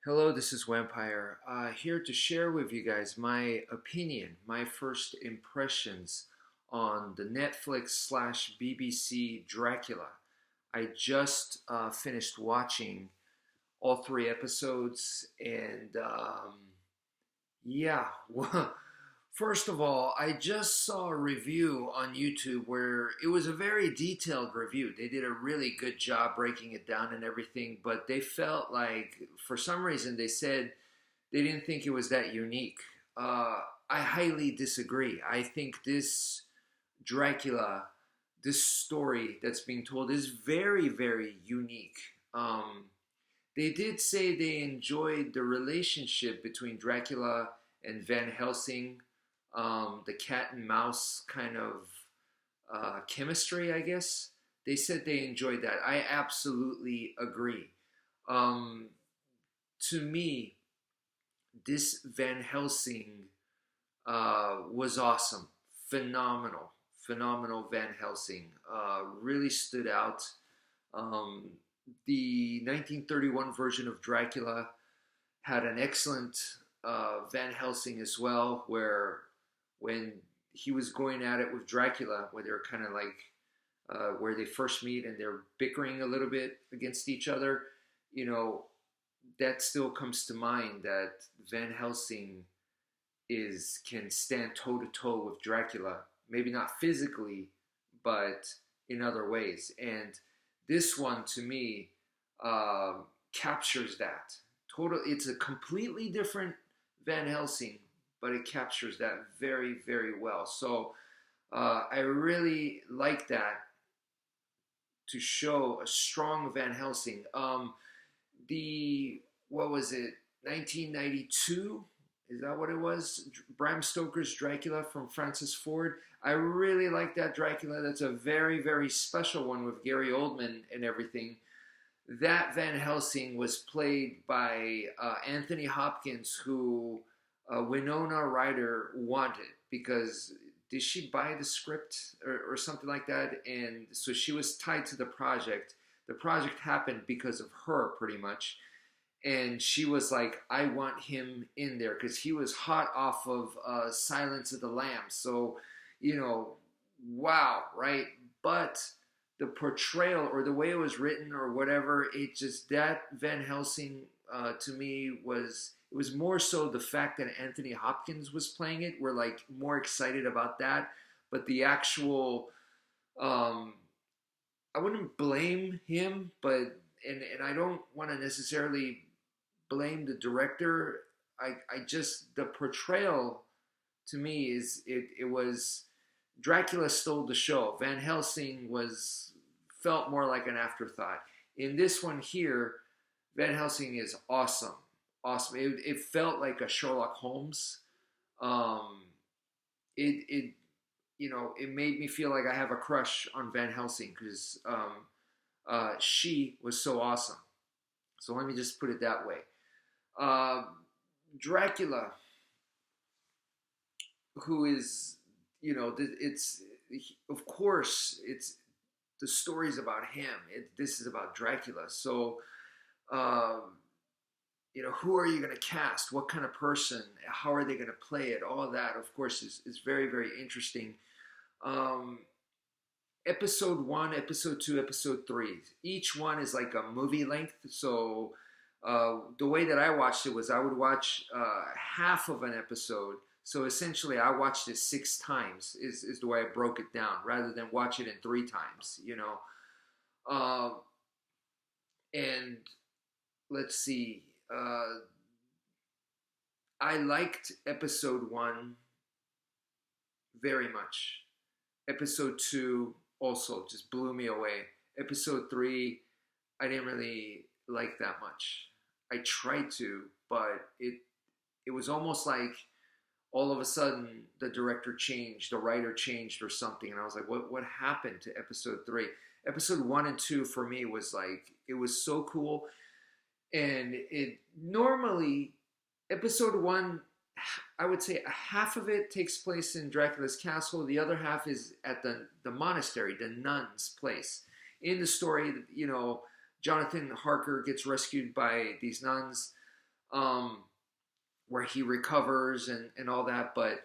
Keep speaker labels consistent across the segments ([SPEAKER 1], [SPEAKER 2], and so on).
[SPEAKER 1] Hello, this is wmpyr. Here to share with you guys my opinion, my first impressions on the Netflix slash BBC Dracula. I just finished watching all three episodes, and yeah, well, first of all, I just saw a review on YouTube where it was a very detailed review. They did a really good job breaking it down and everything, but they felt like, for some reason, they said they didn't think it was that unique. I highly disagree. I think this Dracula, this story that's being told, is very, very unique. They did say they enjoyed the relationship between Dracula and Van Helsing, the cat and mouse kind of chemistry, I guess. They said they enjoyed that. I absolutely agree. Um, to me, this Van Helsing was awesome. Phenomenal. Phenomenal Van Helsing. Really stood out. Um, the 1931 version of Dracula had an excellent Van Helsing as well, where when he was going at it with Dracula, where they're kind of like where they first meet and they're bickering a little bit against each other, you know, that still comes to mind that Van Helsing can stand toe to toe with Dracula, maybe not physically, but in other ways. And this one to me captures that. It's a completely different Van Helsing, but it captures that very, very well. So I really like that, to show a strong Van Helsing. What was it, 1992? Is that what it was? Bram Stoker's Dracula from Francis Ford. I really like that Dracula. That's a very, very special one with Gary Oldman and everything. That Van Helsing was played by Anthony Hopkins, who Winona Ryder wanted, because did she buy the script or something like that? And so she was tied to the project. The project happened because of her, pretty much. And she was like, I want him in there, because he was hot off of Silence of the Lambs. So, wow, right? But the portrayal, or the way it was written or whatever, that Van Helsing to me it was more so the fact that Anthony Hopkins was playing it. We're like more excited about that. But the actual, I wouldn't blame him, but, and I don't want to necessarily blame the director. I just, the portrayal to me it was, Dracula stole the show. Van Helsing felt more like an afterthought. In this one here, Van Helsing is awesome. Awesome. It felt like a Sherlock Holmes. It it made me feel like I have a crush on Van Helsing, because she was so awesome. So let me just put it that way. Dracula, who is, of course, it's the story's about him. This is about Dracula. So, who are you going to cast? What kind of person? How are they going to play it? All of that, of course, is very, very interesting. Episode 1, episode 2, episode 3. Each one is like a movie length. So the way that I watched it was, I would watch half of an episode. So essentially, I watched it 6 times, is the way I broke it down, rather than watch it in 3 times, And let's see. I liked episode 1 very much. Episode 2 also just blew me away. Episode 3, I didn't really like that much. I tried to, but it was almost like all of a sudden the director changed, the writer changed or something, and I was like, what happened to episode 3? Episode 1 and 2 for me was like, it was so cool. And it normally, episode 1, I would say a half of it takes place in Dracula's castle. The other half is at the monastery, the nuns' place. In the story, Jonathan Harker gets rescued by these nuns. um, where he recovers and all that. But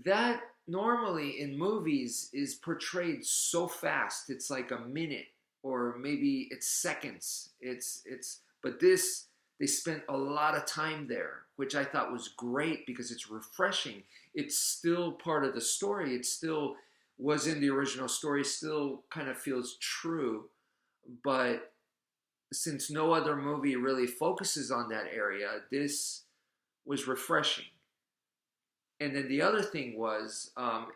[SPEAKER 1] that normally in movies is portrayed so fast. It's like a minute or maybe it's seconds. But this, they spent a lot of time there, which I thought was great because it's refreshing. It's still part of the story. It still was in the original story, still kind of feels true. But since no other movie really focuses on that area, this was refreshing. And then the other thing was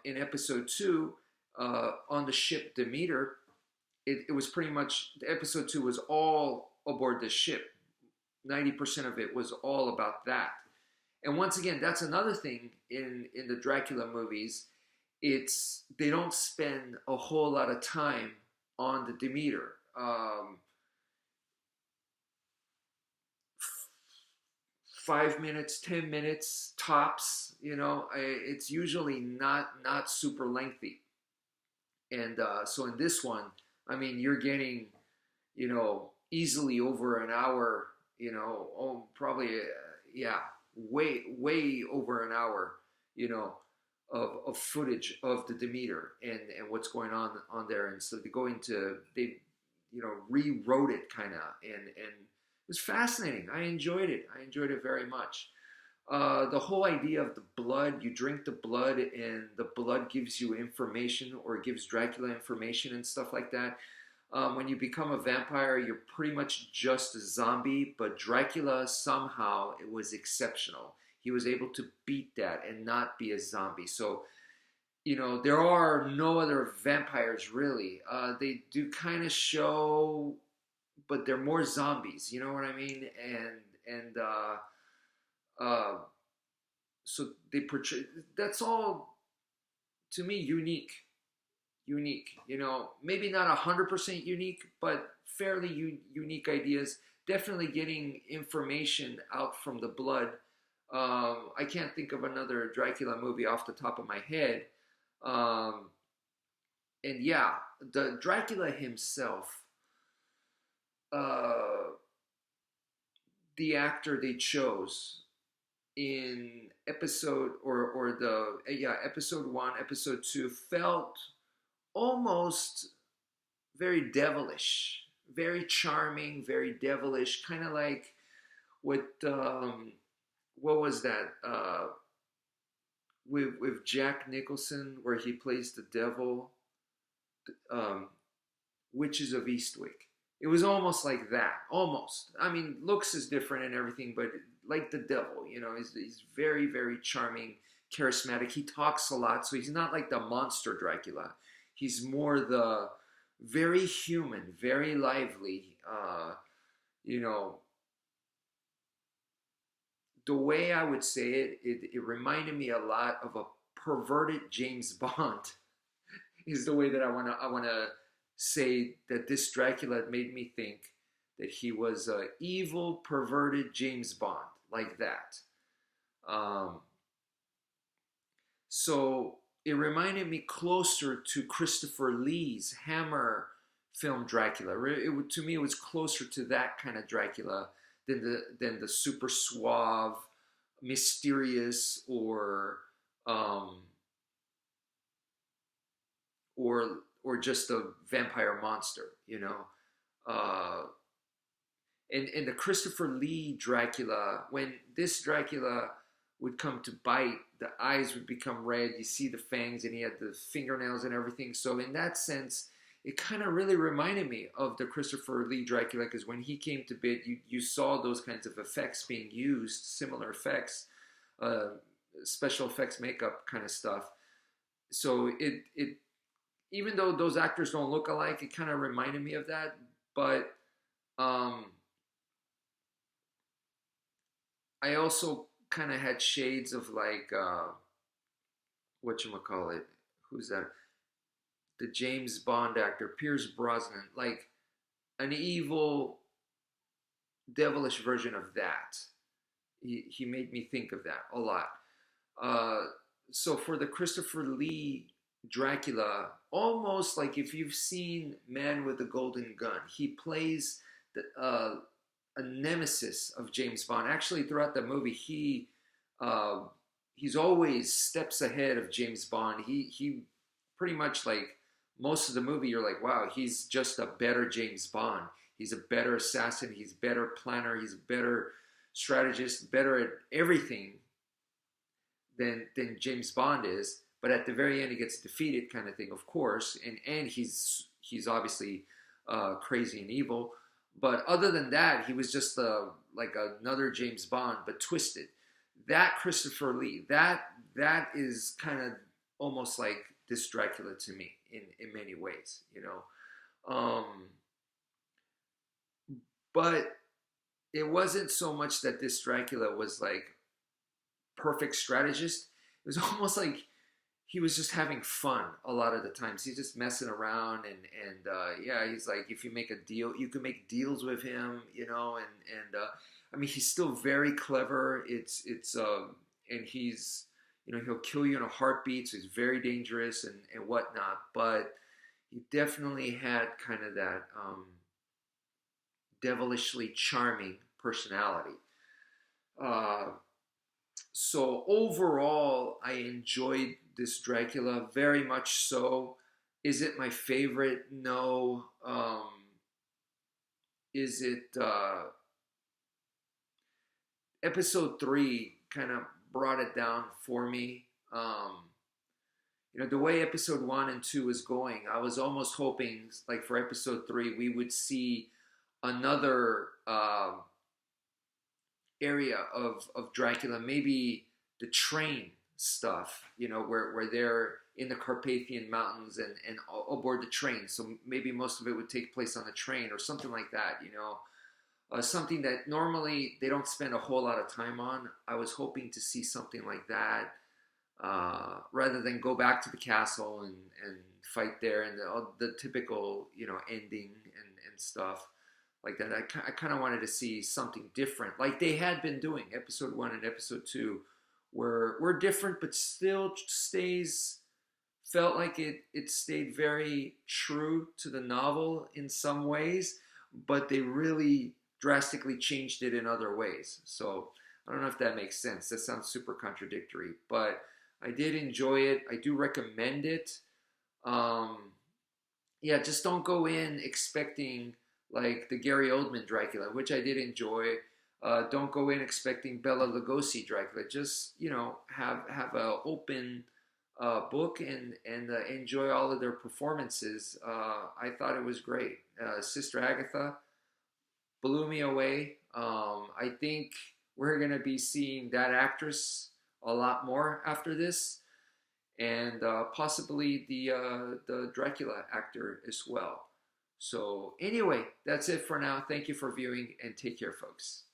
[SPEAKER 1] in episode two, on the ship Demeter, it was pretty much, episode two was all aboard the ship. 90% of it was all about that. And once again, that's another thing in the Dracula movies. It's, they don't spend a whole lot of time on the Demeter. 5 minutes, 10 minutes tops. You know, it's usually not super lengthy. And so in this one, I mean, you're getting, you know, easily over an hour. You know, oh, probably yeah, way over an hour. You know, of footage of the Demeter and what's going on there. And so they go into, they, you know, rewrote it kind of, and it was fascinating. I enjoyed it. I enjoyed it very much. The whole idea of the blood, you drink the blood and the blood gives you information or gives Dracula information and stuff like that. When you become a vampire, you're pretty much just a zombie, but Dracula somehow, it was exceptional. He was able to beat that and not be a zombie. So, you know, there are no other vampires really. They do kind of show, but they're more zombies. You know what I mean? And uh, so they portray. That's all to me unique. Unique. You know, maybe not 100% unique, but fairly unique ideas. Definitely getting information out from the blood. I can't think of another Dracula movie off the top of my head. Um, and yeah, the Dracula himself, uh, the actor they chose in episode or the yeah, episode one, episode two felt almost very devilish, very charming, very devilish, kind of like what what was that with Jack Nicholson where he plays the devil, um, Witches of Eastwick. It was almost like that, almost. I mean, looks is different and everything, but like the devil, you know, he's very very charming, charismatic. He talks a lot, so he's not like the monster Dracula. He's more the very human, very lively. You know, the way I would say it reminded me a lot of a perverted James Bond. Is the way that I wanna say that this Dracula made me think that he was a evil, perverted James Bond like that. Um, so it reminded me closer to Christopher Lee's Hammer film Dracula. To me, it was closer to that kind of Dracula than the super suave, mysterious, um, or just a vampire monster. You know, uh, and the Christopher Lee Dracula, when this Dracula would come to bite, the eyes would become red. You see the fangs, and he had the fingernails and everything. So in that sense, it kind of really reminded me of the Christopher Lee Dracula because when he came to bit, you saw those kinds of effects being used, similar effects, uh, special effects, makeup kind of stuff. So it even though those actors don't look alike, it kind of reminded me of that. But um, I also kind of had shades of like what you call it? Who's that? The James Bond actor Pierce Brosnan, like an evil, devilish version of that. He made me think of that a lot. Uh, so for the Christopher Lee Dracula, almost like if you've seen Man with the Golden Gun, he plays the a nemesis of James Bond. Actually, throughout the movie, uh, he's always steps ahead of James Bond. He pretty much like most of the movie, you're like, wow, he's just a better James Bond. He's a better assassin. He's a better planner. He's a better strategist, better at everything than James Bond is. But at the very end, he gets defeated, kind of thing, of course. And he's obviously crazy and evil. But other than that, he was just like another James Bond, but twisted. That Christopher Lee, that is kind of almost like this Dracula to me in many ways, you know. But it wasn't so much that this Dracula was like perfect strategist. It was almost like he was just having fun a lot of the times. He's just messing around and yeah, he's like, if you make a deal, you can make deals with him, you know, and I mean, he's still very clever. It's and he's, you know, he'll kill you in a heartbeat. So he's very dangerous and whatnot. But he definitely had kind of that devilishly charming personality. Uh, so overall, I enjoyed this Dracula very much so. Is it my favorite? No. Is it episode 3 kind of brought it down for me? You know, the way episode 1 and 2 is going, I was almost hoping, like for episode 3, we would see another area of Dracula, maybe the train stuff, you know, where they're in the Carpathian Mountains and aboard the train. So maybe most of it would take place on the train or something like that, you know. Something that normally they don't spend a whole lot of time on. I was hoping to see something like that rather than go back to the castle and fight there and the typical, you know, ending and stuff like that. I kind of wanted to see something different, like they had been doing. Episode 1 and episode 2 were different, but still felt like it stayed very true to the novel in some ways, but they really drastically changed it in other ways. So I don't know if that makes sense. That sounds super contradictory, but I did enjoy it. I do recommend it. Yeah, just don't go in expecting like the Gary Oldman Dracula, which I did enjoy. Don't go in expecting Bela Lugosi Dracula. Just, you know, have a open book and enjoy all of their performances. I thought it was great. Sister Agatha blew me away. I think we're gonna be seeing that actress a lot more after this, and possibly the Dracula actor as well. So anyway, that's it for now. Thank you for viewing and take care, folks.